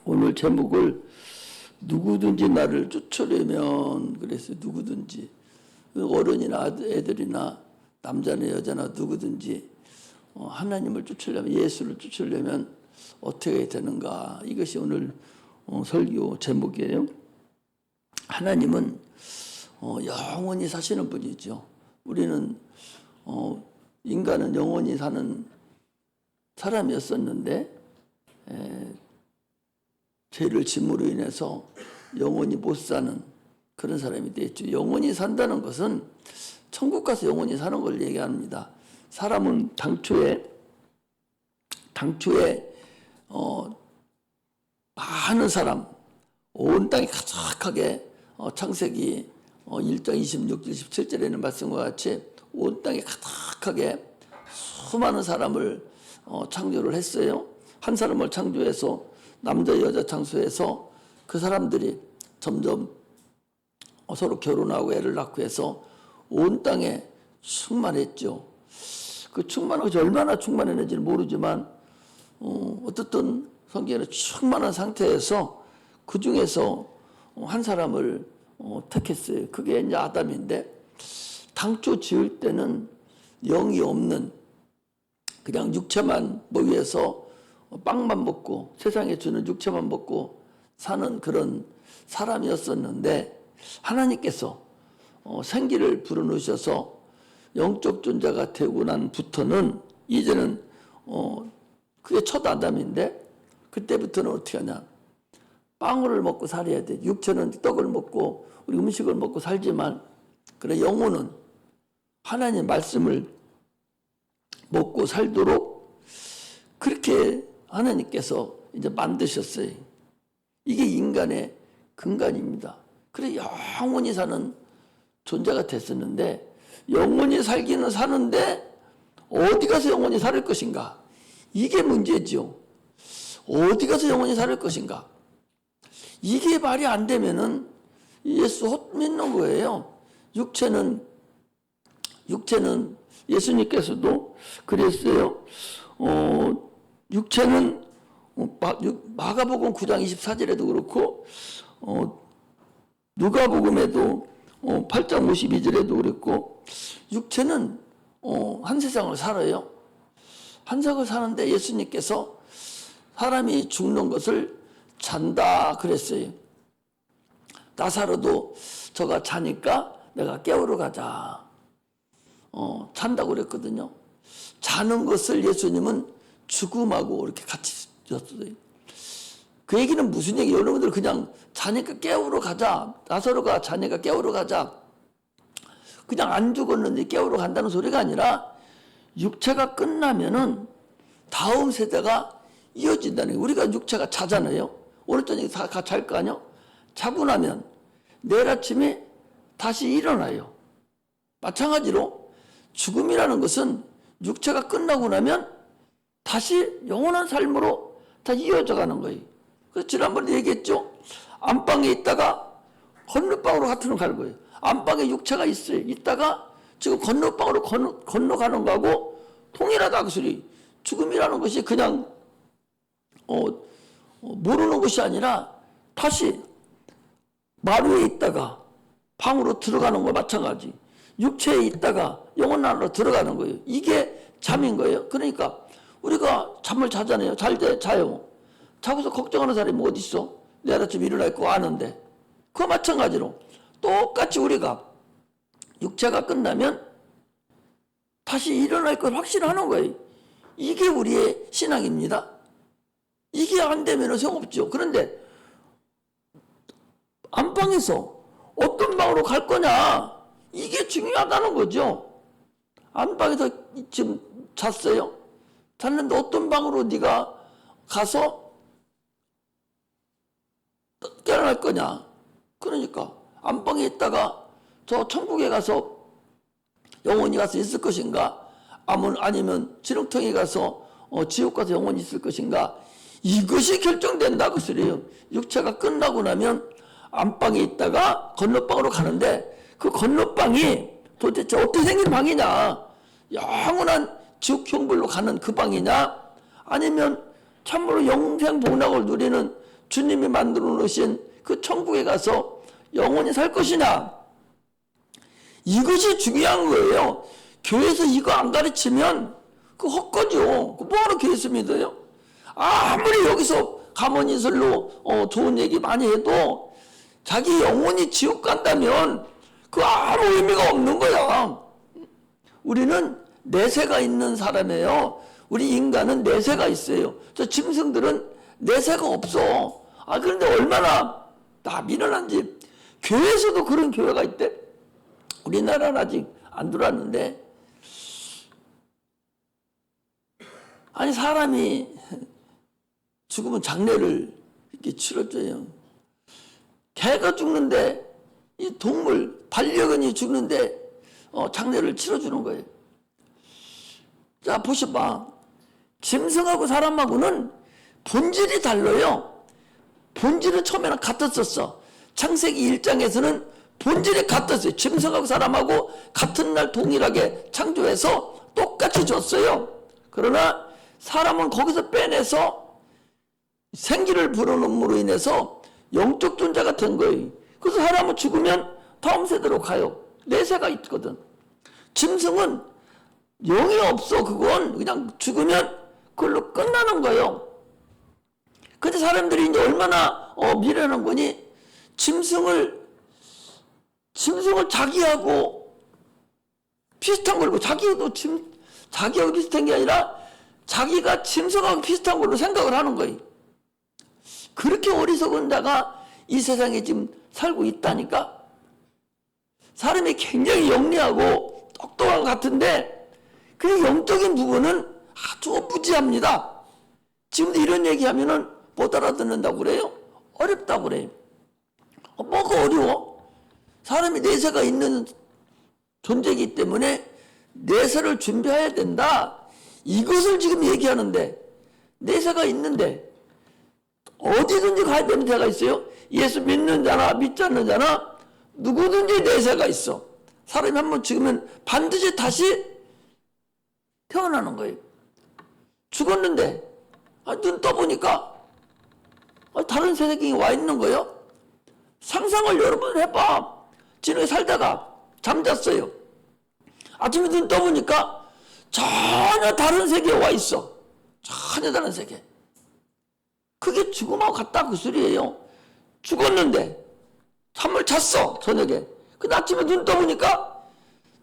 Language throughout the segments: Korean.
오늘 제목을 누구든지 나를 쫓으려면 그랬어요. 누구든지 어른이나 애들이나 남자나 여자나 누구든지 하나님을 쫓으려면, 예수를 쫓으려면 어떻게 되는가, 이것이 오늘 설교 제목이에요. 하나님은 영원히 사시는 분이죠. 우리는 인간은 영원히 사는 사람이었었는데 죄를 짐으로 인해서 영원히 못 사는 그런 사람이 됐죠. 영원히 산다는 것은 천국 가서 영원히 사는 걸 얘기합니다. 사람은 당초에 많은 사람, 온 땅이 가득하게 창세기 1장 26, 27절에는 말씀과 같이 온 땅에 가득하게 수많은 사람을 창조를 했어요. 한 사람을 창조해서 남자 여자 창조해서 그 사람들이 점점 서로 결혼하고 애를 낳고 해서 온 땅에 충만했죠. 그 충만한 것이 얼마나 충만했는지는 모르지만 어떻든 성경에는 충만한 상태에서 그 중에서 한 사람을 택했어요. 그게 이제 아담인데, 당초 지을 때는 영이 없는 그냥 육체만 위해서 빵만 먹고 세상에 주는 육체만 먹고 사는 그런 사람이었었는데, 하나님께서 생기를 불어넣으셔서 영적 존재가 되고 난부터는 이제는 그게 첫 아담인데, 그때부터는 어떻게 하냐, 빵을 먹고 살아야 돼. 육체는 떡을 먹고 우리 음식을 먹고 살지만, 그래 영혼은 하나님 말씀을 먹고 살도록 그렇게 하나님께서 이제 만드셨어요. 이게 인간의 근간입니다. 그래 영원히 사는 존재가 됐었는데, 영원히 살기는 사는데 어디 가서 영원히 살 것인가, 이게 문제죠. 어디 가서 영원히 살 것인가, 이게 말이 안 되면은 예수 헛 믿는 거예요. 육체는 예수님께서도 그랬어요. 육체는 마가복음 9장 24절에도 그렇고 누가복음에도 8장 52절에도 그랬고, 육체는 한 세상을 살아요. 한 세상을 사는데 예수님께서 사람이 죽는 것을 잔다 그랬어요. 나사로도 저가 자니까 내가 깨우러 가자. 잔다고 그랬거든요. 자는 것을 예수님은 죽음하고 이렇게 같이 줬어요. 그 얘기는 무슨 얘기예요? 여러분들 그냥 자니까 깨우러 가자, 나사로가 자니까 깨우러 가자, 그냥 안 죽었는데 깨우러 간다는 소리가 아니라, 육체가 끝나면은 다음 세대가 이어진다는 거예요. 우리가 육체가 자잖아요. 오늘 저녁에 다 잘 거 아니요? 자고 나면 내일 아침에 다시 일어나요. 마찬가지로 죽음이라는 것은 육체가 끝나고 나면 다시 영원한 삶으로 다 이어져 가는 거예요. 그래서 지난번에 얘기했죠. 안방에 있다가 건너방으로 같은 갈 거예요. 안방에 육체가 있어요. 있다가 지금 건너방으로 건너가는 거하고 동일하다 그 소리. 죽음이라는 것이 그냥 모르는 것이 아니라 다시 마루에 있다가 방으로 들어가는 거 마찬가지. 육체에 있다가 영혼 안으로 들어가는 거예요. 이게 잠인 거예요. 그러니까 우리가 잠을 자잖아요. 잘 때 자요. 자고서 걱정하는 사람이 어디 있어? 내일 아침 일어날 거 아는데. 그거 마찬가지로 똑같이 우리가 육체가 끝나면 다시 일어날 걸 확신하는 거예요. 이게 우리의 신앙입니다. 이게 안 되면 소용없죠. 그런데 안방에서 어떤 방으로 갈 거냐, 이게 중요하다는 거죠. 안방에서 지금 잤어요. 잤는데 어떤 방으로 네가 가서 깨어날 거냐. 그러니까 안방에 있다가 저 천국에 가서 영원히 가서 있을 것인가, 아니면 지렁텅이에 가서 지옥 가서 영원히 있을 것인가, 이것이 결정된다 그 소리예요. 육체가 끝나고 나면 안방에 있다가 건너방으로 가는데, 그 건너방이 도대체 어떻게 생긴 방이냐, 영원한 지옥 형벌로 가는 그 방이냐, 아니면 참으로 영생 복락을 누리는 주님이 만들어 놓으신 그 천국에 가서 영원히 살 것이냐? 이것이 중요한 거예요. 교회에서 이거 안 가르치면 그 헛거죠. 그 뭐하러 교회에서 믿어요? 아무리 여기서 가문이설로 좋은 얘기 많이 해도 자기 영혼이 지옥 간다면 그 아무 의미가 없는 거야. 우리는 내세가 있는 사람이에요. 우리 인간은 내세가 있어요. 저 짐승들은 내세가 없어. 그런데 얼마나 미련한지. 교회에서도 그런 교회가 있대. 우리나라는 아직 안 들어왔는데, 아니 사람이 죽으면 장례를 이렇게 치러줘요. 개가 죽는데, 이 동물 반려견이 죽는데 장례를 치러주는 거예요. 자, 보셔봐. 짐승하고 사람하고는 본질이 달라요. 본질은 처음에는 같았었어. 창세기 1장에서는 본질이 같았어요. 짐승하고 사람하고 같은 날 동일하게 창조해서 똑같이 줬어요. 그러나 사람은 거기서 빼내서 생기를 불어넣음으로 인해서 영적 존재가 된 거예요. 그래서 사람은 죽으면 다음 세대로 가요. 내세가 있거든. 짐승은 영이 없어. 그건 그냥 죽으면 그걸로 끝나는 거예요. 근데 사람들이 이제 얼마나 미련한 거니? 짐승을 자기하고 비슷한 걸로, 자기하고 비슷한 게 아니라 자기가 짐승하고 비슷한 걸로 생각을 하는 거예요. 그렇게 어리석은 자가 이 세상에 지금 살고 있다니까. 사람이 굉장히 영리하고 똑똑한 것 같은데 그 영적인 부분은 아주 무지합니다. 지금도 이런 얘기하면은 못 알아듣는다고 그래요? 어렵다고 그래요. 뭐가 어려워? 사람이 내세가 있는 존재이기 때문에 내세를 준비해야 된다. 이것을 지금 얘기하는데, 내세가 있는데 어디든지 가야 되는 데가 있어요. 예수 믿는 자나 믿지 않는 자나 누구든지 내세가 있어. 사람이 한번 죽으면 반드시 다시 태어나는 거예요. 죽었는데 눈 떠보니까 다른 세상에 와 있는 거예요. 상상을 여러분 해봐. 지금 살다가 잠잤어요. 아침에 눈 떠보니까 전혀 다른 세계에 와 있어. 전혀 다른 세계. 그게 죽음하고 같다 그 소리예요. 죽었는데 잠을 잤어 저녁에. 근데 아침에 눈 떠보니까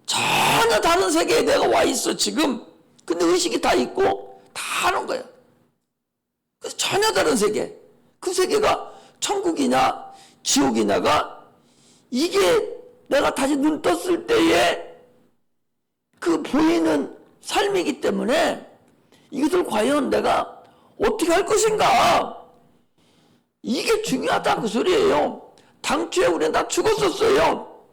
전혀 다른 세계에 내가 와 있어 지금. 근데 의식이 다 있고 다 하는 거야. 그래서 전혀 다른 세계. 그 세계가 천국이냐 지옥이냐가 이게 내가 다시 눈 떴을 때에 그 보이는 삶이기 때문에 이것을 과연 내가 어떻게 할 것인가, 이게 중요하다 그 소리예요. 당초에 우리는 다 죽었었어요.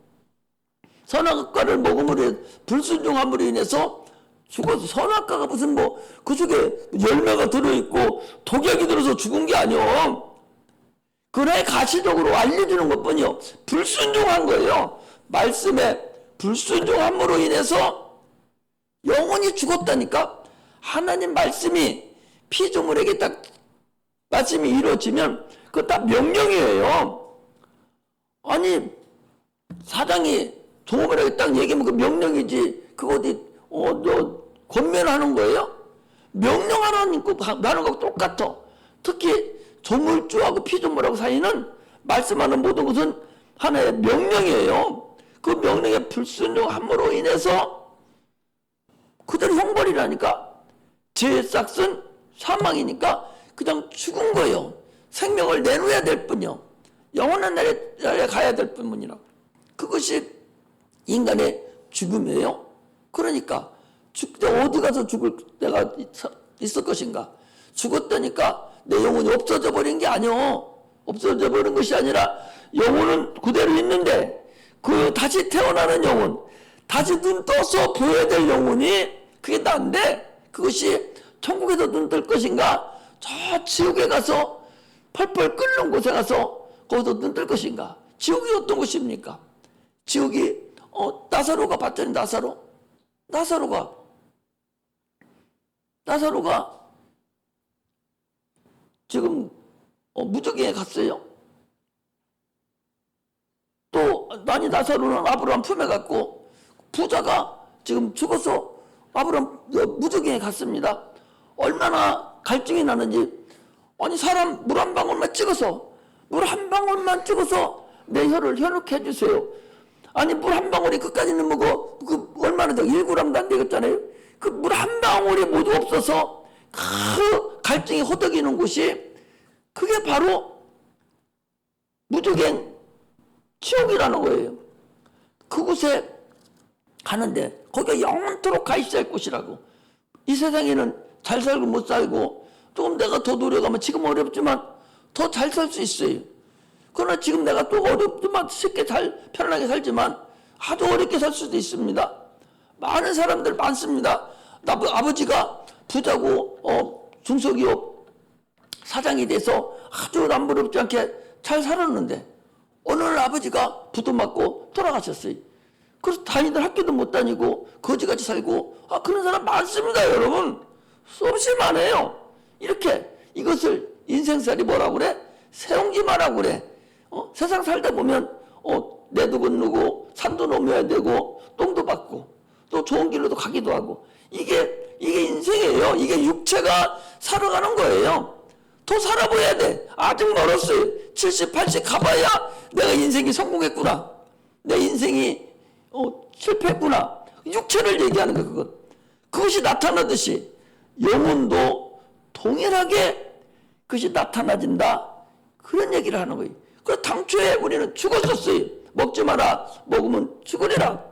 선악과를 먹음으로 불순종함으로 인해서 죽어서, 선악과가 무슨 그 속에 열매가 들어있고 독약이 들어서 죽은 게 아니요. 그래 가시적으로 알려주는 것뿐이요. 불순종한 거예요. 말씀에 불순종함으로 인해서 영원히 죽었다니까. 하나님 말씀이 피조물에게 딱 말씀이 이루어지면 그거 딱 명령이에요. 아니 사장이 종업원에게 딱 얘기하면 그 명령이지. 그거 어디 너 권면하는 거예요? 명령하라는 거하고 똑같아. 특히 조물주하고 피조물하고 사이는 말씀하는 모든 것은 하나의 명령이에요. 그 명령에 불순종함으로 인해서 그대로 형벌이라니까. 죄의 싹은 사망이니까 그냥 죽은 거예요. 생명을 내놓아야 될 뿐이요. 영원한 날에 가야 될 뿐이라. 그것이 인간의 죽음이에요. 그러니까 어디 가서 죽을 때가 있을 것인가. 죽었다니까 내 영혼이 없어져 버린 게 아니오. 없어져 버린 것이 아니라 영혼은 그대로 있는데 그 다시 태어나는 영혼, 다시 눈 떠서 보여야 될 영혼이 그게 난데, 그것이 천국에서 눈 뜰 것인가, 저 지옥에 가서 펄펄 끓는 곳에 가서 거기서 눈 뜰 것인가. 지옥이 어떤 곳입니까? 지옥이 나사로가 봤더니 나사로가 지금 무적행에 갔어요. 또 아니 나사로는 아브라함 품에 갔고 부자가 지금 죽어서 아브라함 무적행에 갔습니다. 얼마나 갈증이 나는지 아니 사람 물 한 방울만 찍어서 내 혀를 현혹해 주세요. 아니 물 한 방울이 끝까지는 뭐고 그 얼마나 더 1g도 안 되겠잖아요. 그 물 한 방울이 모두 없어서 그 갈증이 호덕이는 곳이 그게 바로 무적행 지옥이라는 거예요. 그곳에 가는데 거기가 영원토록 가 있어야 할 곳이라고. 이 세상에는 잘 살고 못 살고 조금 내가 더 노력하면 지금 어렵지만 더 잘 살 수 있어요. 그러나 지금 내가 또 어렵지만 쉽게 잘 편안하게 살지만 아주 어렵게 살 수도 있습니다. 많은 사람들 많습니다. 아버지가 부자고 중소기업 사장이 돼서 아주 남부럽지 않게 잘 살았는데 어느 날 아버지가 부도 맞고 돌아가셨어요. 그래서 다니던 학교도 못 다니고 거지같이 살고 그런 사람 많습니다. 여러분 수없이 많아요. 이렇게 이것을 인생살이 뭐라고 그래? 세옹지마라고 그래. 세상 살다 보면 내도 건너고 산도 넘어야 되고 똥도 받고 또 좋은 길로도 가기도 하고 이게 인생이에요. 이게 육체가 살아가는 거예요. 더 살아봐야 돼. 아직 멀었어요. 70, 80 가봐야 내가 인생이 성공했구나. 내 인생이 실패했구나. 육체를 얘기하는 거예요. 그것이 나타나듯이 영혼도 동일하게 그것이 나타나진다. 그런 얘기를 하는 거예요. 그래서 당초에 우리는 죽었었어요. 먹지 마라. 먹으면 죽으리라.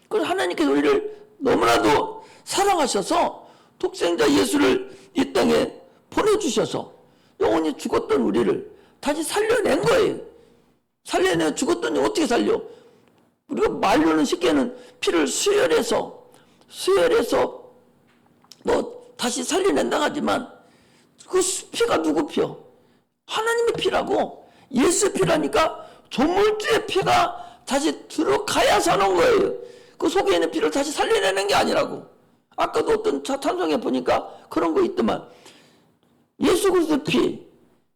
그래서 하나님께서 우리를 너무나도 사랑하셔서 독생자 예수를 이 땅에 보내주셔서 영원히 죽었던 우리를 다시 살려낸 거예요. 살려내 죽었더니 어떻게 살려? 우리가 말로는 쉽게는 피를 수혈해서 뭐 다시 살려낸다 하지만 그 피가 누구 피요? 하나님의 피라고. 예수 피라니까 조물주의 피가 다시 들어가야 사는 거예요. 그 속에 있는 피를 다시 살려내는 게 아니라고. 아까도 어떤 찬송에 보니까 그런 거 있더만 예수 그리스도 피,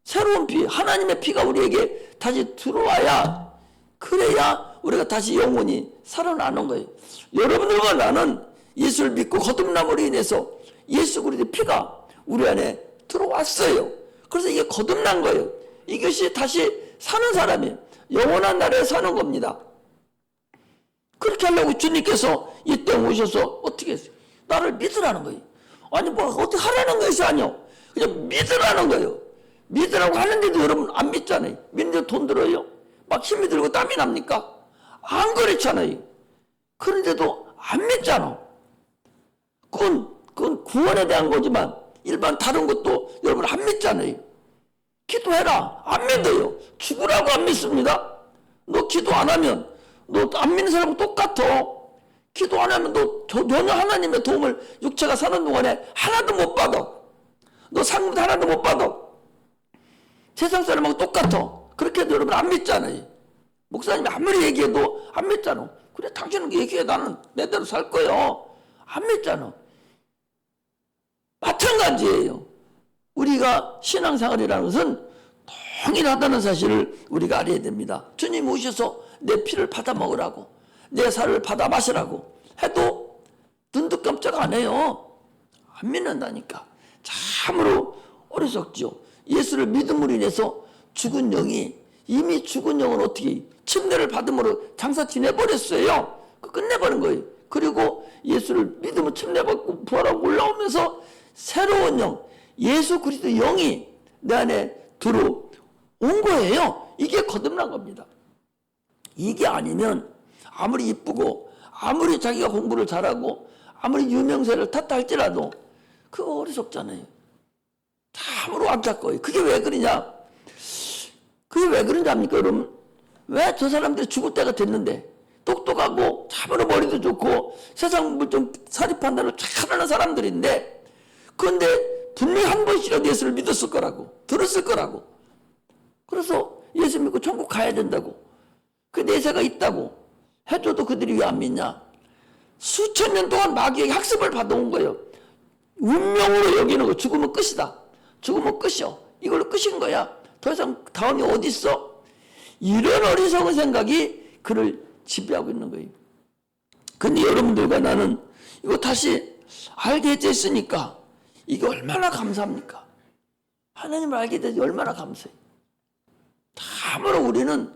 새로운 피, 하나님의 피가 우리에게 다시 들어와야 그래야 우리가 다시 영원히 살아나는 거예요. 여러분들과 나는 예수를 믿고 거듭남으로 인해서 예수 그리스도 피가 우리 안에 들어왔어요. 그래서 이게 거듭난 거예요. 이것이 다시 사는 사람이에요. 영원한 나라에 사는 겁니다. 그렇게 하려고 주님께서 이 땅에 오셔서 어떻게 했어요? 나를 믿으라는 거예요. 아니 뭐 어떻게 하라는 것이 아니요. 그냥 믿으라는 거예요. 믿으라고 하는데도 여러분 안 믿잖아요. 믿는데 돈 들어요? 막 힘이 들고 땀이 납니까? 안 그렇잖아요. 그런데도 안 믿잖아. 그건 구원에 대한 거지만 일반 다른 것도 여러분 안 믿잖아요. 기도해라. 안 믿어요. 죽으라고 안 믿습니다. 너 기도 안 하면 너 안 믿는 사람은 똑같아. 기도 안 하면 너 전혀 하나님의 도움을 육체가 사는 동안에 하나도 못 받아. 너 상급 하나도 못 받아. 세상 사람하고 똑같아. 그렇게 해도 여러분 안 믿잖아요. 목사님이 아무리 얘기해도 안 믿잖아. 그래 당신은 얘기해. 나는 내 대로 살 거예요. 안 믿잖아. 마찬가지예요. 우리가 신앙생활이라는 것은 동일하다는 사실을 우리가 알아야 됩니다. 주님 오셔서 내 피를 받아 먹으라고, 내 살을 받아 마시라고 해도 눈도 깜짝 안 해요. 안 믿는다니까. 참으로 어리석죠. 예수를 믿음으로 인해서 죽은 영이, 이미 죽은 영은 어떻게 침례를 받음으로 장사 지내버렸어요. 끝내버린 거예요. 그리고 예수를 믿음으로 침례받고 부활하고 올라오면서 새로운 영, 예수 그리스도 영이 내 안에 들어온 거예요. 이게 거듭난 겁니다. 이게 아니면 아무리 이쁘고 아무리 자기가 공부를 잘하고 아무리 유명세를 탔다 할지라도 그거 어리석잖아요. 참으로 안타까워요. 그게 왜 그러냐? 그게 왜 그런지 압니까, 여러분? 왜 저 사람들이 죽을 때가 됐는데 똑똑하고 참으로 머리도 좋고 세상 물좀 사리 판단을 잘하는 사람들인데 그런데 분명히 한 번씩이라도 예수를 믿었을 거라고, 들었을 거라고. 그래서 예수 믿고 천국 가야 된다고, 그 내세가 있다고 해줘도 그들이 왜 안 믿냐? 수천 년 동안 마귀에게 학습을 받아온 거예요. 운명으로 여기는 거. 죽으면 끝이다. 죽으면 끝이요. 이걸로 끝인 거야. 더 이상 다음이 어디 있어? 이런 어리석은 생각이 그를 지배하고 있는 거예요. 근데 여러분들과 나는 이거 다시 알게 됐으니까 이게 얼마나 감사합니까? 하나님을 알게 되지 얼마나 감사해요. 참으로 우리는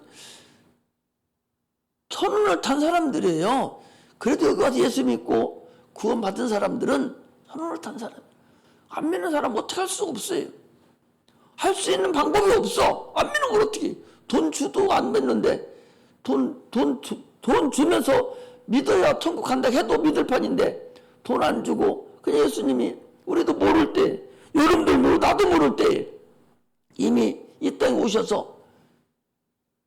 선언을 탄 사람들이에요. 그래도 여기 와서 예수 믿고 구원받은 사람들은 선언을 탄 사람. 안 믿는 사람 어떻게 할 수가 없어요. 할 수 있는 방법이 없어. 안 믿는 걸 어떻게. 돈 주도 안 믿는데 돈 주면서 믿어야 천국 간다 해도 믿을 판인데 돈 안 주고 그냥 예수님이 우리도 모를 때, 여러분들 모르고 나도 모를 때 이미 이 땅에 오셔서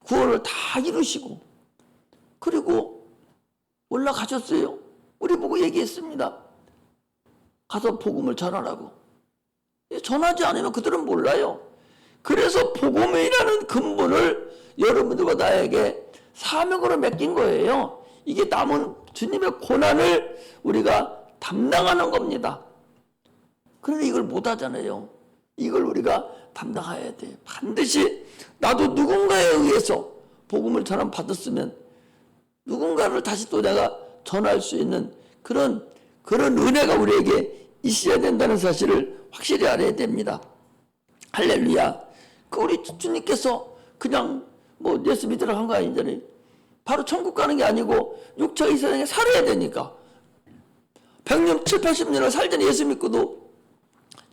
구원을 다 이루시고 그리고 올라가셨어요. 우리 보고 얘기했습니다. 가서 복음을 전하라고. 전하지 않으면 그들은 몰라요. 그래서 복음이라는 근본을 여러분들과 나에게 사명으로 맡긴 거예요. 이게 남은 주님의 고난을 우리가 담당하는 겁니다. 그런데 이걸 못하잖아요. 이걸 우리가 담당해야 돼. 반드시 나도 누군가에 의해서 복음을 전함 받았으면 누군가를 다시 또 내가 전할 수 있는 그런 은혜가 우리에게 있어야 된다는 사실을 확실히 알아야 됩니다. 할렐루야. 그 우리 주님께서 그냥 뭐 예수 믿으러 간 거 아니잖아요. 바로 천국 가는 게 아니고 육체가 이 세상에 살아야 되니까 100년, 7, 80년을 살잖아요. 예수 믿고도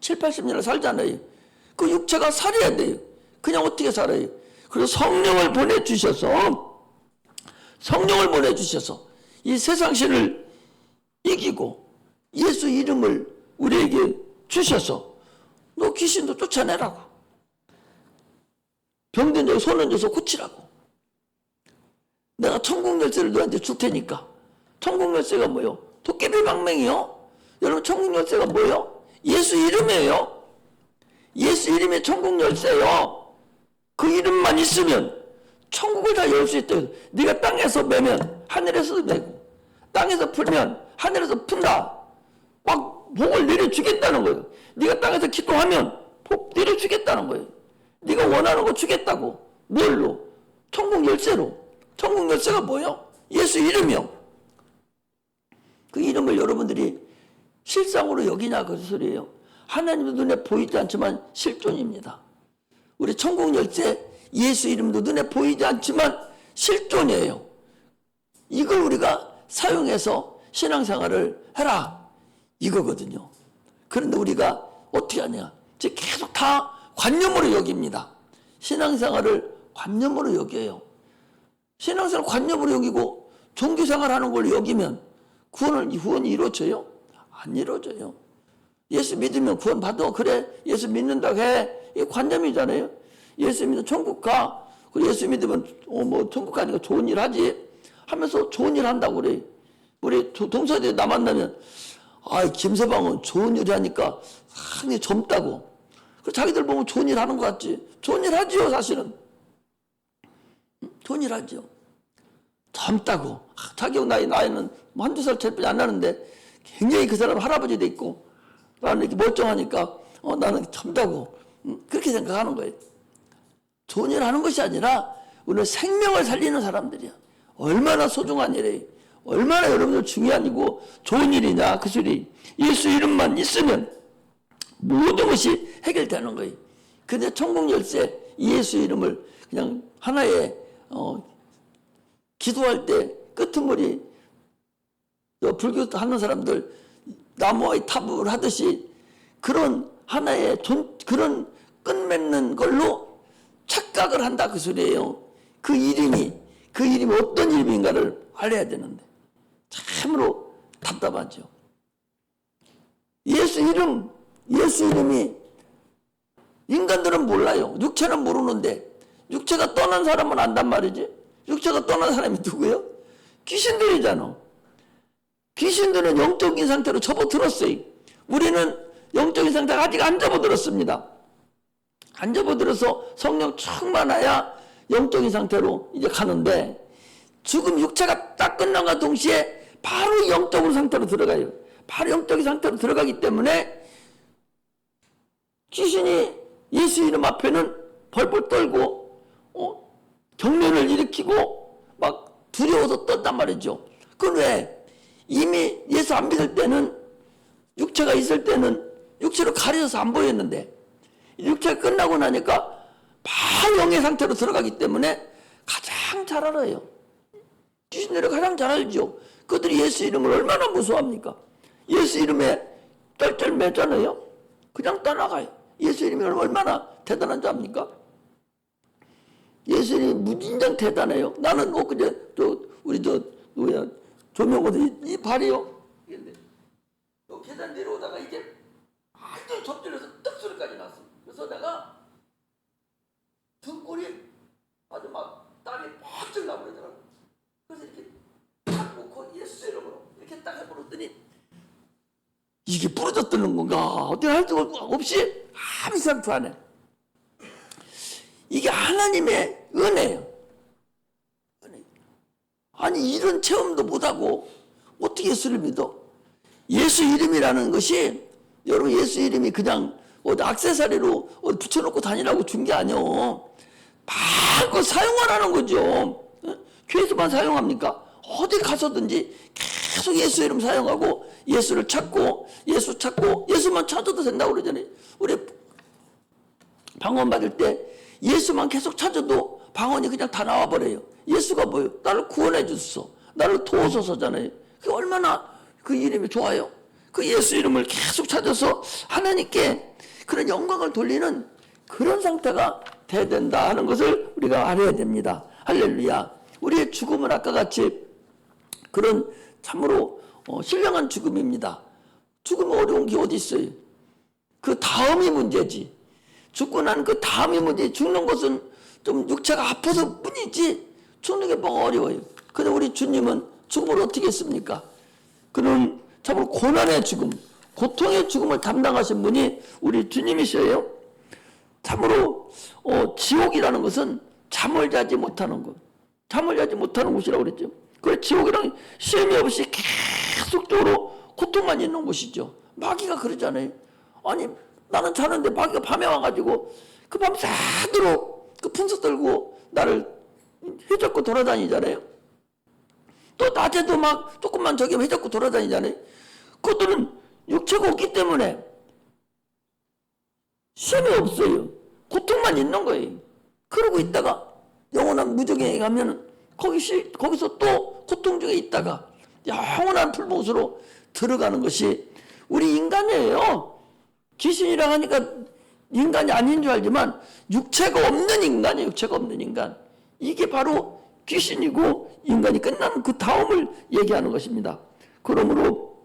7, 80년을 살잖아요. 그 육체가 살아야 돼요. 그냥 어떻게 살아요? 그래서 성령을 보내주셔서 이 세상신을 이기고 예수 이름을 우리에게 주셔서 너 귀신도 쫓아내라고, 병든 자 손 얹어서 고치라고, 내가 천국 열쇠를 너한테 줄 테니까. 천국 열쇠가 뭐요? 도깨비 망명이요. 여러분 천국 열쇠가 뭐요? 예수 이름이에요. 예수 이름이 천국 열쇠요. 그 이름만 있으면 천국을 다 열 수 있다. 네가 땅에서 매면 하늘에서도 매고 땅에서 풀면 하늘에서 푼다. 막 복을 내려주겠다는 거예요. 네가 땅에서 기도하면 복 내려주겠다는 거예요. 네가 원하는 거 주겠다고. 뭘로? 천국 열쇠로. 천국 열쇠가 뭐예요? 예수 이름이요. 그 이름을 여러분들이 실상으로 여기냐 그 소리예요. 하나님도 눈에 보이지 않지만 실존입니다. 우리 천국 열쇠 예수 이름도 눈에 보이지 않지만 실존이에요. 이걸 우리가 사용해서 신앙생활을 해라 이거거든요. 그런데 우리가 어떻게 하냐? 이제 계속 다 관념으로 여깁니다. 신앙생활을 관념으로 여겨요. 신앙생활 관념으로 여기고 종교생활하는 걸 여기면 구원이 이루어져요? 안 이루어져요. 예수 믿으면 구원 받아. 그래 예수 믿는다고 해. 이게 관념이잖아요. 예수 믿으면 천국 가. 그래 예수 믿으면 뭐 천국 가니까 좋은 일 하지 하면서 좋은 일 한다고 그래. 우리 동서들이 나 만나면 김서방은 좋은 일 하니까 상당히 젊다고. 그 자기들 보면 좋은 일 하는 것 같지. 좋은 일 하지요 사실은. 좋은 일 하죠. 젊다고. 자기 나이는 한두 살 차이밖에 안 나는데 굉장히 그 사람 할아버지 돼 있고 나는 이렇게 멀쩡하니까 나는 젊다고. 그렇게 생각하는 거예요. 좋은 일 하는 것이 아니라 우리는 생명을 살리는 사람들이야. 얼마나 소중한 일이에요. 얼마나 여러분들 중요한 일이고 좋은 일이냐 그 소리. 예수 이름만 있으면 모든 것이 해결되는 거예요. 근데 천국 열쇠 예수 이름을 그냥 하나의 기도할 때 끄트머리 불교 하는 사람들 나무의 탑을 하듯이 그런 하나의 그런 끝맺는 걸로 착각을 한다 그 소리예요. 그 이름이 어떤 이름인가를 알아야 되는데 참으로 답답하죠. 예수 이름이 인간들은 몰라요. 육체는 모르는데 육체가 떠난 사람은 안단 말이지. 육체가 떠난 사람이 누구예요? 귀신들이잖아. 귀신들은 영적인 상태로 접어들었어요. 우리는 영적인 상태가 아직 안 접어들었습니다. 안 접어들어서 성령 충만해야 영적인 상태로 이제 가는데 지금 육체가 딱 끝난과 동시에 바로 영적인 상태로 들어가요. 바로 영적인 상태로 들어가기 때문에 귀신이 예수 이름 앞에는 벌벌 떨고 경련을 일으키고 막 두려워서 떴단 말이죠. 그건 왜? 이미 예수 안 믿을 때는, 육체가 있을 때는 육체로 가려져서 안 보였는데, 육체가 끝나고 나니까 바로 영의 상태로 들어가기 때문에 가장 잘 알아요. 귀신들이 가장 잘 알죠. 그들이 예수 이름을 얼마나 무서워합니까? 예수 이름에 쩔쩔매잖아요. 그냥 떠나가요. 예수 이름이 얼마나 대단한 줄 압니까? 예수 이름이 무진장 대단해요. 나는 엊그제 우리 누구야 조명호도 이 발이요. 요 계단 내려오다가 이게 완전 접질려서 떡 소리까지 났어. 그래서 내가 등골이 아주 막 땀이 퍽 나버리더라고. 그래서 이렇게 탁 놓고 예수 이름으로 이렇게 딱 해버렸더니 이게 부러졌다는 건가? 어떻게 할 수가 없이 아무 생각도 안 해. 이게 하나님의 은혜예요. 은혜. 아니 이런 체험도 못하고 어떻게 예수를 믿어? 예수 이름이라는 것이, 여러분 예수 이름이 그냥 액세서리로 붙여놓고 다니라고 준 게 아니오. 마음껏 사용하라는 거죠. 교회에서만 사용합니까? 어디 가서든지 계속 예수 이름 사용하고 예수를 찾고 예수 찾고 예수만 찾아도 된다고 그러잖아요. 우리 방언 받을 때 예수만 계속 찾아도 방언이 그냥 다 나와버려요. 예수가 뭐예요? 나를 구원해 주소서, 나를 도우소서잖아요. 그게 얼마나 그 이름이 좋아요. 그 예수 이름을 계속 찾아서 하나님께 그런 영광을 돌리는 그런 상태가 돼야 된다 하는 것을 우리가 알아야 됩니다. 할렐루야. 우리의 죽음은 아까 같이 그런 참으로 신령한 죽음입니다. 죽으면 어려운 게 어디 있어요? 그 다음이 문제지. 죽고 난 그 다음이 문제지. 죽는 것은 좀 육체가 아파서 뿐이지 죽는 게 뭐가 어려워요. 근데 우리 주님은 죽음을 어떻게 했습니까? 그는 참으로 고난의 죽음, 고통의 죽음을 담당하신 분이 우리 주님이셔요. 참으로 지옥이라는 것은 잠을 자지 못하는 것, 잠을 자지 못하는 곳이라고 그랬죠. 그래, 지옥이란 쉼이 없이 계속적으로 고통만 있는 곳이죠. 마귀가 그러잖아요. 아니 나는 자는데 마귀가 밤에 와가지고 그 밤 새도록 그 분석 들고 나를 휘젓고 돌아다니잖아요. 또 낮에도 막 조금만 저기 휘젓고 돌아다니잖아요. 그것들은 육체가 없기 때문에 쉼이 없어요. 고통만 있는 거예요. 그러고 있다가 영원한 무적에 가면은 거기서 또 고통 중에 있다가 영원한 풀못으로 들어가는 것이 우리 인간이에요. 귀신이라 하니까 인간이 아닌 줄 알지만 육체가 없는 인간이에요. 육체가 없는 인간. 이게 바로 귀신이고 인간이 끝나는 그 다음을 얘기하는 것입니다. 그러므로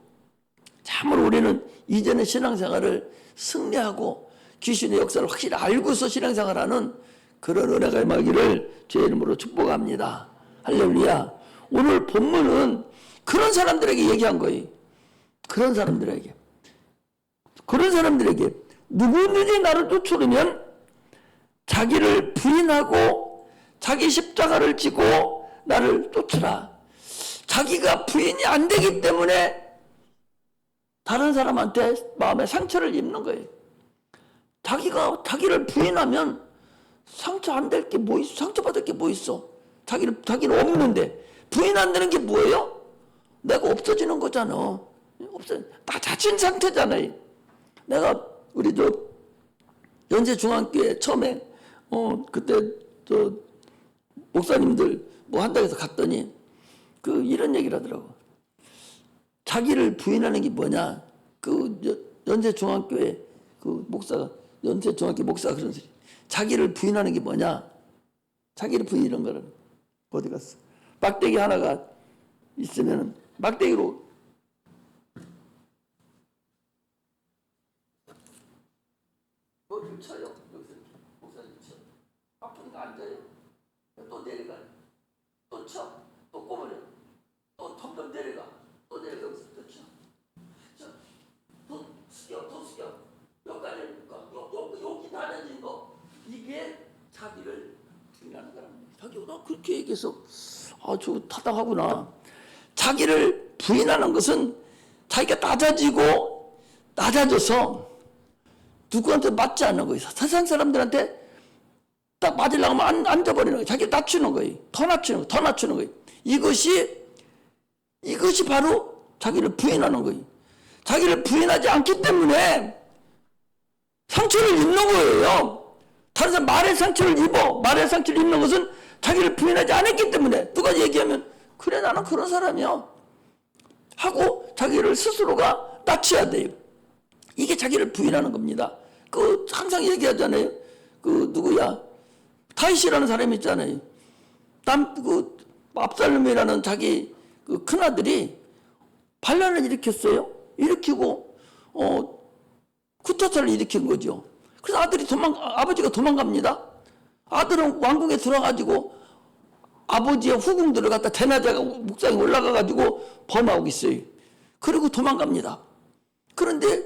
참으로 우리는 이전의 신앙생활을 승리하고 귀신의 역사를 확실히 알고서 신앙생활하는 그런 은혜가 임하기를 주의 이름으로 축복합니다. 할렐루야. 오늘 본문은 그런 사람들에게 얘기한 거예요. 그런 사람들에게 누구든지 나를 쫓으려면 자기를 부인하고 자기 십자가를 지고 나를 쫓으라. 자기가 부인이 안 되기 때문에 다른 사람한테 마음에 상처를 입는 거예요. 자기를 부인하면 상처 안 될 게 뭐 있어? 상처받을 게 뭐 있어? 자기는 없는데 부인 안 되는 게 뭐예요? 내가 없어지는 거잖아. 다 자신 상태잖아요. 내가 우리 연세 중앙교회 처음에 그때 목사님들 뭐 한다고 해서 갔더니 이런 얘기를 하더라고. 자기를 부인하는 게 뭐냐? 연세 중앙교회 연세 중앙교회 목사가 그런 소리. 자기를 부인하는 게 뭐냐? 자기를 부인하는 거는 어디 갔어? 막대기 하나가 있으면 막대기로 머리를 쳐요. 여기서 목사님 쳐. 아프니까 앉아요. 또 내려가. 또 쳐. 또 꼬부려. 또 점점 내려가. 또 내려가. 여기서 또 쳐. 또 숙여. 여기까지 여기 다녀진 거. 이게 자기를 부인하는 거랍니다. 자기가 그렇게 얘기해서 저 타당하구나. 자기를 부인하는 것은 자기가 낮아져서 누구한테 맞지 않는 거예요. 세상 사람들한테 딱 맞으려고 하면 앉아버리는 거예요. 자기 낮추는 거예요. 더 낮추는 거예요. 더 낮추는 거예요. 이것이 바로 자기를 부인하는 거예요. 자기를 부인하지 않기 때문에 상처를 입는 거예요. 다른 사람 말의 상처를 입어. 말의 상처를 입는 것은 자기를 부인하지 않았기 때문에 누가 얘기하면 그래 나는 그런 사람이야 하고 자기를 스스로가 낮춰야 돼요. 이게 자기를 부인하는 겁니다. 그 항상 얘기하잖아요. 그 누구야 다윗이라는 사람이 있잖아요. 그 압살롬이라는 자기 그 큰아들이 반란을 일으켰어요. 일으키고 쿠데타를 일으킨 거죠. 그래서 아버지가 도망갑니다. 아들은 왕궁에 들어가지고 아버지의 후궁들을 갖다 대낮에가 묵상에 올라가가지고 범하고 있어요. 그리고 도망갑니다. 그런데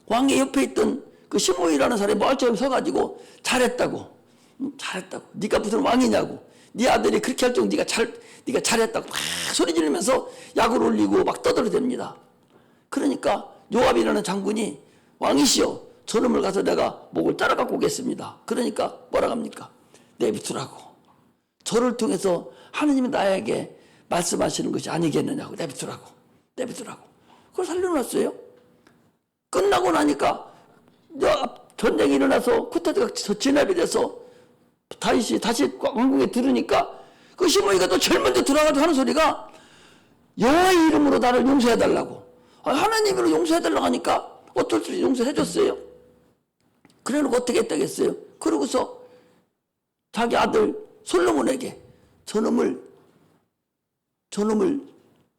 왕의 옆에 있던 그 시므이라는 사람이 멀쩡히 서가지고 잘했다고. 네가 무슨 왕이냐고. 네 아들이 그렇게 할 정도 네가 잘했다고 막 소리 지르면서 약을 올리고 막 떠들어댑니다. 그러니까 요압이라는 장군이 왕이시여 저놈을 가서 내가 목을 자르 갖고 오겠습니다. 그러니까 뭐라 합니까? 내비두라고. 저를 통해서 하느님이 나에게 말씀하시는 것이 아니겠느냐고. 내비두라고. 그걸 살려놨어요. 끝나고 나니까 전쟁이 일어나서 쿠데타가 진압이 돼서 다윗이 다시 왕궁에 들으니까 그 시므이가 또 제일 먼저 들어가서 하는 소리가 여호와의 이름으로 나를 용서해달라고. 하나님으로 용서해달라고 하니까 어쩔 수 없이 용서해줬어요. 그래놓고 어떻게 했다겠어요? 그러고서 자기 아들 솔로몬에게 저놈을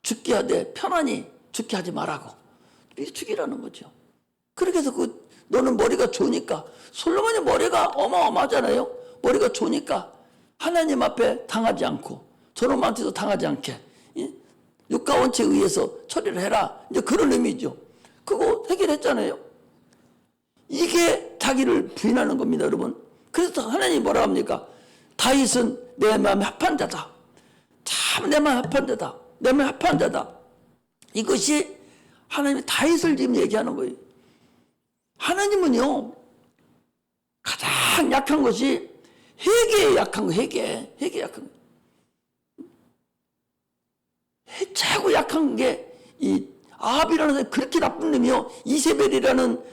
죽게 하되 편안히 죽게 하지 말라고. 이게 죽이라는 거죠. 그렇게 해서 너는 머리가 좋으니까 솔로몬이 머리가 어마어마하잖아요. 머리가 좋으니까 하나님 앞에 당하지 않고 저놈한테도 당하지 않게 육가 원칙에 의해서 처리를 해라. 이제 그런 의미죠. 그거 해결했잖아요. 이게 자기를 부인하는 겁니다, 여러분. 그래서 하나님이 뭐라 합니까? 다윗은 내 마음에 합한 자다. 참 내 마음에 합한 자다. 내 마음에 합한 자다. 이것이 하나님이 다윗을 지금 얘기하는 거예요. 하나님은요, 가장 약한 것이 회개에 약한 거, 회개에 약한 거. 최고 약한 게 이 아합이라는 사람이 그렇게 나쁜 놈이요. 이세벨이라는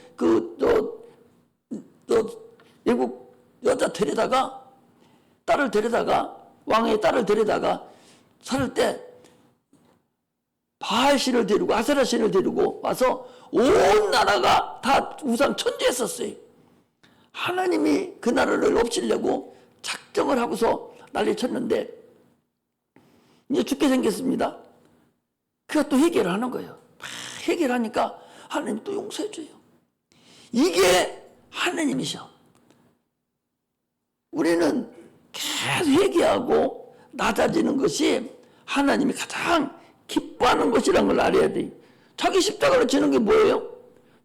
외국 여자 딸을 데려다가 왕의 딸을 데려다가 살 때 바알신을 데리고 아세라신을 데리고 와서 온 나라가 다 우상 천지했었어요. 하나님이 그 나라를 없애려고 작정을 하고서 난리 쳤는데 이제 죽게 생겼습니다. 그가 또 회개를 하는 거예요. 해결하니까 하나님이 또 용서해줘요. 이게 하나님이셔. 우리는 계속 회개하고 낮아지는 것이 하나님이 가장 기뻐하는 것이라는 걸 알아야 돼요. 자기 십자가를 지는 게 뭐예요?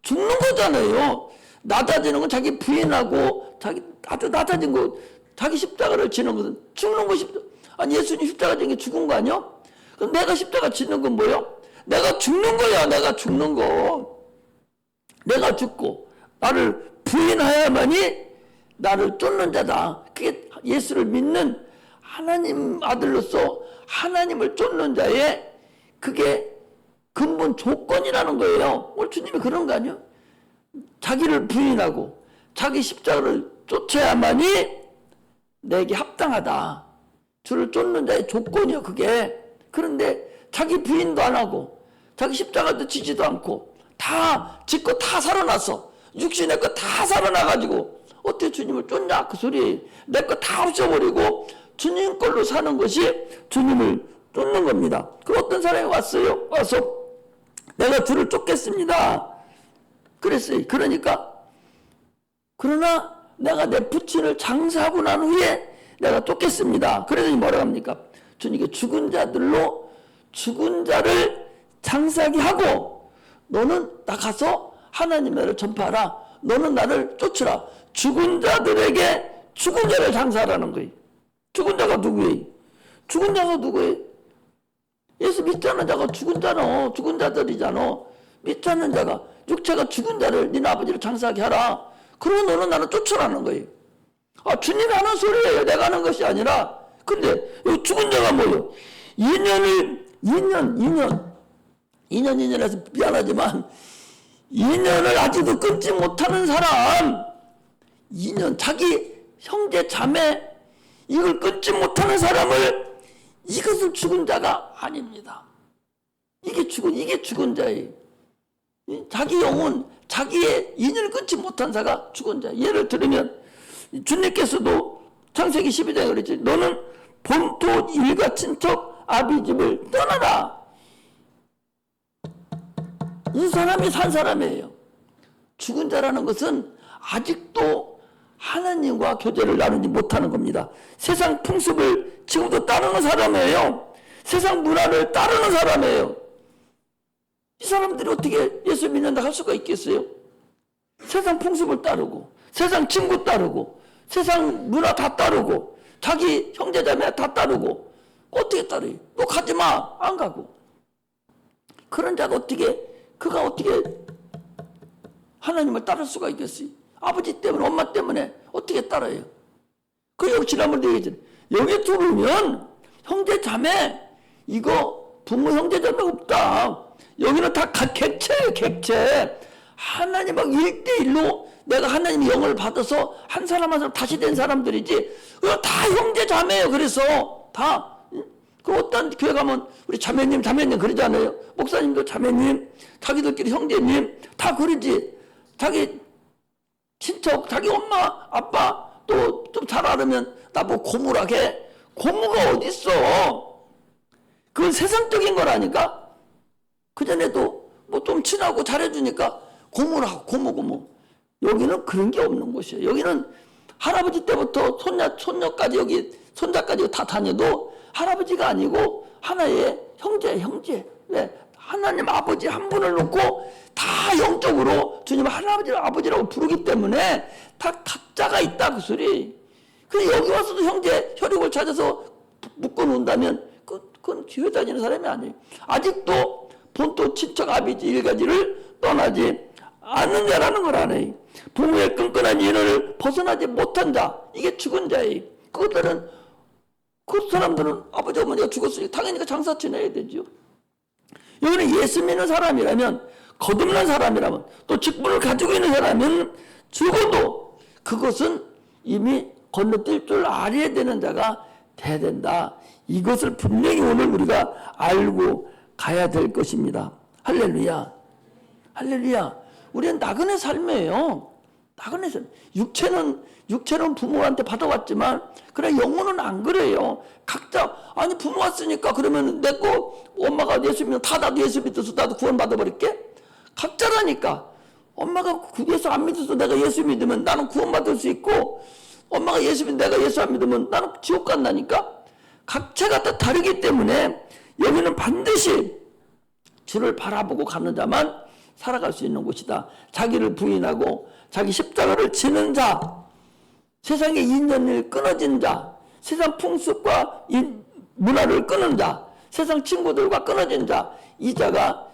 죽는 거잖아요. 낮아지는 건 자기 부인하고 아주 낮아진 거 자기 십자가를 지는 것은 죽는 것이 아니 예수님 십자가 지는 게 죽은 거 아니야? 그럼 내가 십자가 지는 건 뭐예요? 내가 죽는 거야. 내가 죽는 거. 내가 죽고 나를 부인하야만이 나를 쫓는 자다. 그게 예수를 믿는 하나님 아들로서 하나님을 쫓는 자의 그게 근본 조건이라는 거예요. 오늘 주님이 그런 거 아니에요? 자기를 부인하고 자기 십자가를 쫓아야만이 내게 합당하다. 주를 쫓는 자의 조건이요, 그게. 그런데 자기 부인도 안 하고 자기 십자가도 지지도 않고 다 짓고 다 살아나서 육신의 거 다 살아나가지고 어떻게 주님을 쫓냐 그 소리예요. 내 거 다 없애버리고 주님 걸로 사는 것이 주님을 쫓는 겁니다. 그 어떤 사람이 왔어요. 와서 내가 주를 쫓겠습니다. 그랬어요. 그러나 내가 내 부친을 장사하고 난 후에 내가 쫓겠습니다. 그러더니 뭐라 합니까? 주님께 죽은 자를 장사하게 하고 너는 나가서 하나님의 나라를 전파하라. 너는 나를 쫓으라. 죽은 자들에게 죽은 자를 장사하라는 거예요. 죽은 자가 누구예요? 죽은 자가 누구예요? 예수 믿지 않는 자가 죽은 자잖아. 죽은 자들이잖아. 믿지 않는 자가 육체가 죽은 자를 니네 아버지를 장사하게 하라. 그러고 너는 나를 쫓아라는 거예요. 주님이 하는 소리예요. 내가 하는 것이 아니라. 근데 여기 죽은 자가 뭐예요? 2년 해서 미안하지만 2년을 아직도 끊지 못하는 사람, 2년 자기 형제 자매 이걸 끊지 못하는 사람을, 이것은 죽은 자가 아닙니다. 이게 죽은 자예요. 자기 영혼, 자기의 인연을 끊지 못한 자가 죽은 자. 예를 들으면 주님께서도 창세기 12장에 그랬지. 너는 본토 일가 친척 아비 집을 떠나라. 이 사람이 산 사람이에요. 죽은 자라는 것은 아직도 하나님과 교제를 나누지 못하는 겁니다. 세상 풍습을 지금도 따르는 사람이에요. 세상 문화를 따르는 사람이에요. 이 사람들이 어떻게 예수 믿는다 할 수가 있겠어요? 세상 풍습을 따르고, 세상 친구 따르고, 세상 문화 다 따르고, 자기 형제자매 다 따르고, 어떻게 따르요? 너 가지 마. 안 가고. 그런 자가 그가 어떻게 하나님을 따를 수가 있겠어요? 아버지 때문에, 엄마 때문에 어떻게 따라요? 그 여기 지난번에 얘기했잖아요. 여기 들어오면 형제자매, 이거 부모 형제자매 없다. 여기는 다 객체예요, 객체. 하나님하고 1대1로 내가 하나님의 영을 받아서 한 사람 한 사람 다시 된 사람들이지. 이거 다 형제자매예요. 그래서 다. 그 어떤 교회 가면 우리 자매님 그러잖아요. 목사님도 자매님, 자기들끼리 형제님 다 그러지. 자기 친척, 자기 엄마, 아빠 또 좀 잘 알으면 나보고 고무라게. 고무가 어딨어. 그건 세상적인 거라니까. 그전에도 뭐 좀 친하고 잘해주니까 고무라고, 고무. 여기는 그런 게 없는 곳이에요. 여기는 할아버지 때부터 손녀까지 여기 손자까지 다 다녀도 할아버지가 아니고 하나의 형제. 왜? 하나님 아버지 한 분을 놓고 다 영적으로 주님 할아버지를 아버지라고 부르기 때문에 다 각자가 있다 그 소리. 근데 여기 와서도 형제 혈육을 찾아서 묶어놓는다면 그건 교회 다니는 사람이 아니에요. 아직도 본토 친척 아비지 일가지를 떠나지 않는 자라는 걸 아네. 부모의 끈끈한 인연을 벗어나지 못한 자, 이게 죽은 자예요. 그 사람들은 아버지 어머니가 죽었으니까 당연히 장사 지내야 되죠. 여기는 예수 믿는 사람이라면, 거듭난 사람이라면, 또 직분을 가지고 있는 사람은 죽어도 그것은 이미 건너뛸 줄 알아야 되는 자가 돼야 된다. 이것을 분명히 오늘 우리가 알고 가야 될 것입니다. 할렐루야. 우리는 나그네 삶이에요. 나그네 삶. 육체는 부모한테 받아왔지만 그래 영혼은 안 그래요. 각자 부모 왔으니까 그러면 내 거 엄마가 예수 믿으면 다 나도 예수 믿어서 나도 구원 받아버릴게? 각자라니까. 엄마가 예수 안 믿어서 내가 예수 믿으면 나는 구원 받을 수 있고, 엄마가 예수 믿으면 내가 예수 안 믿으면 나는 지옥 간다니까. 각자가 다 다르기 때문에 여기는 반드시 주를 바라보고 가는 자만 살아갈 수 있는 곳이다. 자기를 부인하고 자기 십자가를 지는 자, 세상의 인연을 끊어진 자, 세상 풍습과 문화를 끊은 자, 세상 친구들과 끊어진 자, 이 자가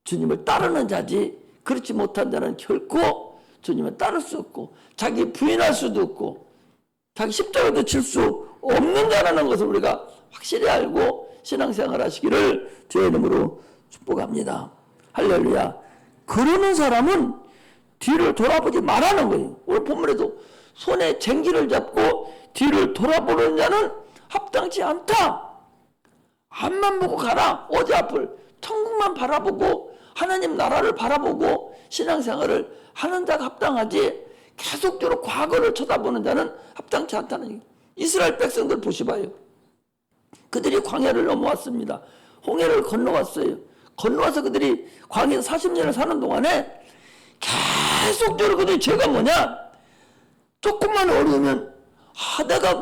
주님을 따르는 자지, 그렇지 못한 자는 결코 주님을 따를 수 없고 자기 부인할 수도 없고 자기 십자가도 질 수 없는 자라는 것을 우리가 확실히 알고 신앙생활 하시기를 주의 이름으로 축복합니다. 할렐루야. 그러는 사람은 뒤를 돌아보지 말라는 거예요. 오늘 본문에도 손에 쟁기를 잡고 뒤를 돌아보는 자는 합당치 않다. 앞만 보고 가라. 어디 앞을. 천국만 바라보고 하나님 나라를 바라보고 신앙생활을 하는 자가 합당하지, 계속적으로 과거를 쳐다보는 자는 합당치 않다는 얘기예요. 이스라엘 백성들 보시봐요. 그들이 광야를 넘어왔습니다. 홍해를 건너왔어요. 건너와서 그들이 광야 40년을 사는 동안에 계속적으로 그들이 죄가 뭐냐? 조금만 어려우면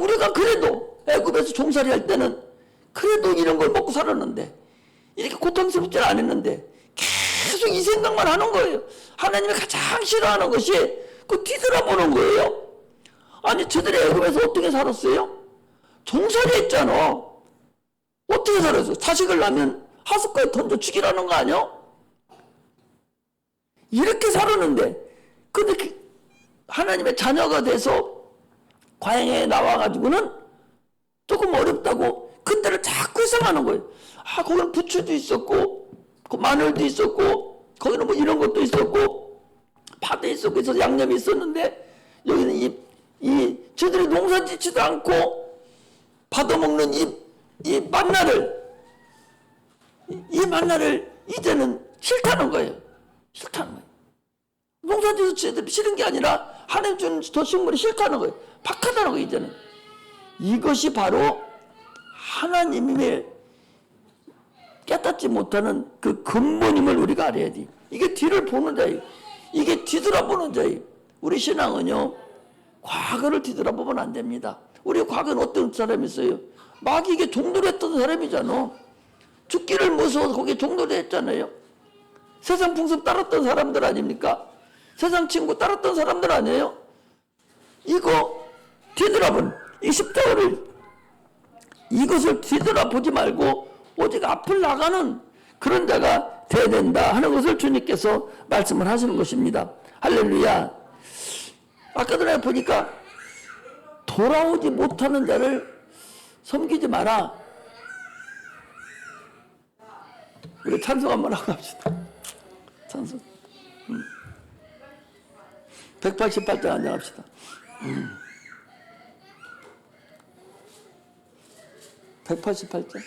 우리가 그래도 애굽에서 종살이 할 때는 그래도 이런 걸 먹고 살았는데, 이렇게 고통스럽지 않았는데 계속 이 생각만 하는 거예요. 하나님이 가장 싫어하는 것이 그 뒤돌아보는 거예요. 아니 저들이 애굽에서 어떻게 살았어요? 종살이 했잖아. 어떻게 살았어? 자식을 낳으면 하숫가에 던져 죽이라는 거 아니야? 이렇게 살았는데, 근데 하나님의 자녀가 돼서 과양에 나와가지고는 조금 어렵다고 근데를 자꾸 이상하는 거예요. 거기는 부추도 있었고, 마늘도 있었고, 거기는 뭐 이런 것도 있었고, 파도 있었고, 그래서 양념이 있었는데, 여기는 저들이 농사 짓지도 않고, 받아먹는 이 만나를, 이제는 싫다는 거예요. 싫다는 거예요. 농사 짓어서 쟤들이 싫은 게 아니라, 하나님 주는 저 식물이 싫다는 거예요. 박하다는 거예요, 이제는. 이것이 바로 하나님의 깨닫지 못하는 그 근본임을 우리가 알아야 돼. 이게 뒤를 보는 자예요. 이게 뒤돌아보는 자예요. 우리 신앙은요, 과거를 뒤돌아보면 안 됩니다. 우리 과거는 어떤 사람이었어요? 마귀에게 종노랬던 사람이잖아. 죽기를 무서워서 거기에 종노랬잖아요. 세상 풍습 따랐던 사람들 아닙니까? 세상 친구 따랐던 사람들 아니에요? 이거 뒤돌아본 이 십자가를, 이것을 뒤돌아보지 말고 오직 앞을 나가는 그런 자가 되어야 된다 하는 것을 주님께서 말씀을 하시는 것입니다. 할렐루야. 아까 전에 보니까 돌아오지 못하는 자를 섬기지 마라. 우리 찬송 한번 하고 합시다. 찬송. 188장 안녕합시다. 188장.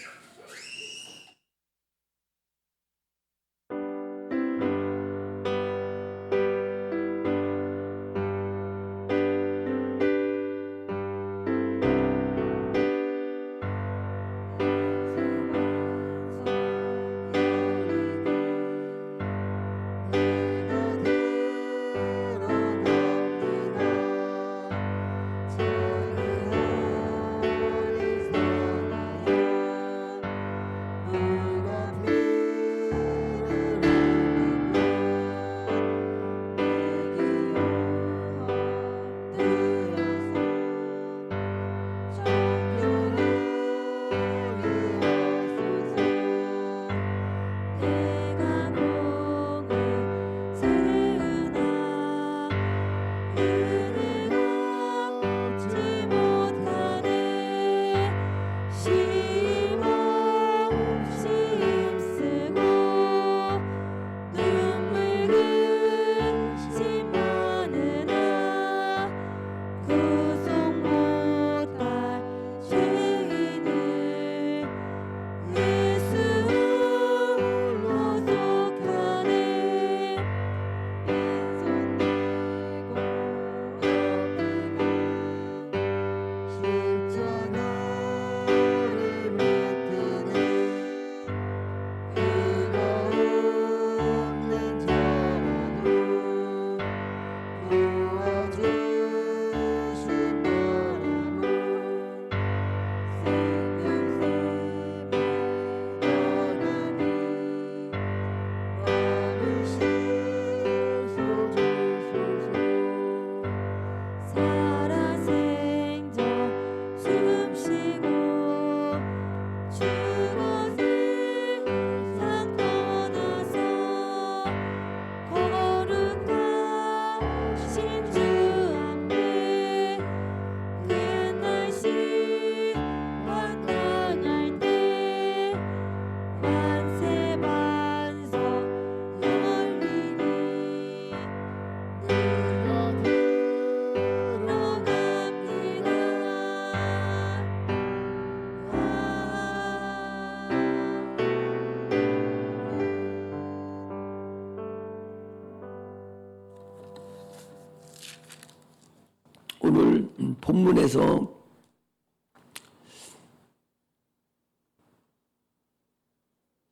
오늘 본문에서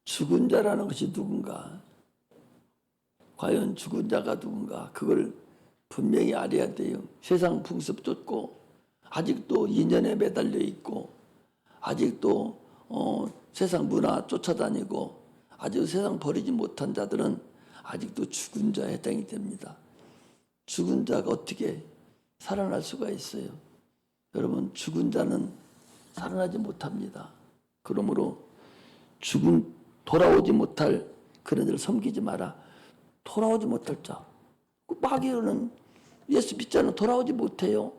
죽은 자라는 것이 누군가, 과연 죽은 자가 누군가, 그걸 분명히 알아야 돼요. 세상 풍습 쫓고 아직도 인연에 매달려 있고 아직도 세상 문화 쫓아다니고 아직도 세상 버리지 못한 자들은 아직도 죽은 자에 해당이 됩니다. 죽은 자가 어떻게 살아날 수가 있어요? 여러분, 죽은 자는 살아나지 못합니다. 그러므로 돌아오지 못할 그런 자를 섬기지 마라. 돌아오지 못할 자. 그 마귀는 예수 믿지 않으면 돌아오지 못해요.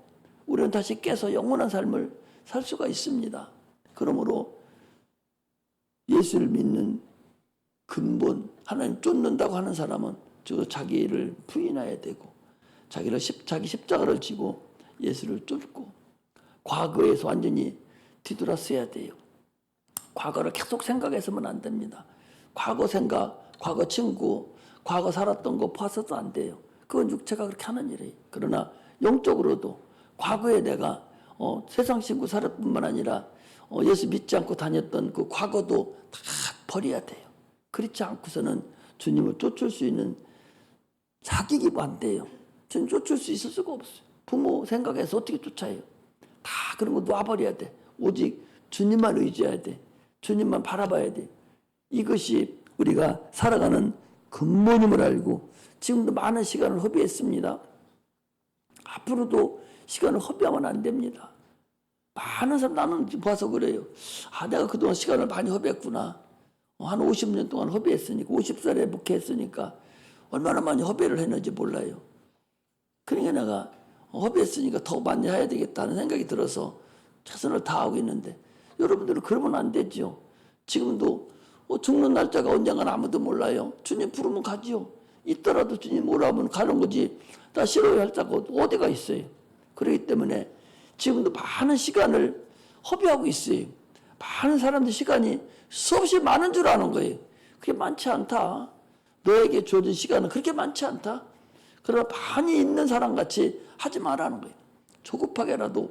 우리는 다시 깨서 영원한 삶을 살 수가 있습니다. 그러므로 예수를 믿는 근본, 하나님 쫓는다고 하는 사람은 자기를 부인해야 되고 자기 십자가를 지고 예수를 쫓고 과거에서 완전히 뒤돌아서야 돼요. 과거를 계속 생각해서는 안 됩니다. 과거 생각, 과거 친구, 과거 살았던 거 봐서도 안 돼요. 그건 육체가 그렇게 하는 일이에요. 그러나 영적으로도 과거에 내가 세상 친구 살 뿐만 아니라 예수 믿지 않고 다녔던 그 과거도 다 버려야 돼요. 그렇지 않고서는 주님을 쫓을 수 있는 자격이 안 돼요. 주님 쫓을 수 있을 수가 없어요. 부모 생각해서 어떻게 쫓아요? 다 그런 거 놔버려야 돼. 오직 주님만 의지해야 돼. 주님만 바라봐야 돼. 이것이 우리가 살아가는 근본임을 알고 지금도 많은 시간을 허비했습니다. 앞으로도 시간을 허비하면 안 됩니다. 많은 사람 나는 봐서 그래요. 내가 그동안 시간을 많이 허비했구나. 한 50년 동안 허비했으니까 50살에 목회했으니까 얼마나 많이 허비를 했는지 몰라요. 그러니까 내가 허비했으니까 더 많이 해야 되겠다는 생각이 들어서 최선을 다하고 있는데 여러분들은 그러면 안 되죠. 지금도 죽는 날짜가 언젠가는 아무도 몰라요. 주님 부르면 가지요. 있더라도 주님 오라면 가는 거지. 나 싫어요 할 자가 어디가 있어요. 그렇기 때문에 지금도 많은 시간을 허비하고 있어요. 많은 사람들 시간이 수없이 많은 줄 아는 거예요. 그게 많지 않다. 너에게 주어진 시간은 그렇게 많지 않다. 그러나 많이 있는 사람같이 하지 말라는 거예요. 조급하게라도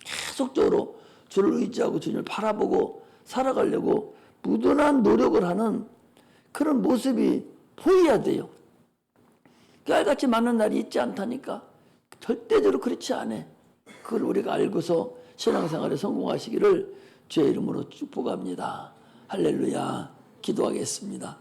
계속적으로 주를 의지하고 주님을 바라보고 살아가려고 무던한 노력을 하는 그런 모습이 보여야 돼요. 깨알같이 많은 날이 있지 않다니까. 절대적으로 그렇지 않아. 그걸 우리가 알고서 신앙생활에 성공하시기를 주의 이름으로 축복합니다. 할렐루야. 기도하겠습니다.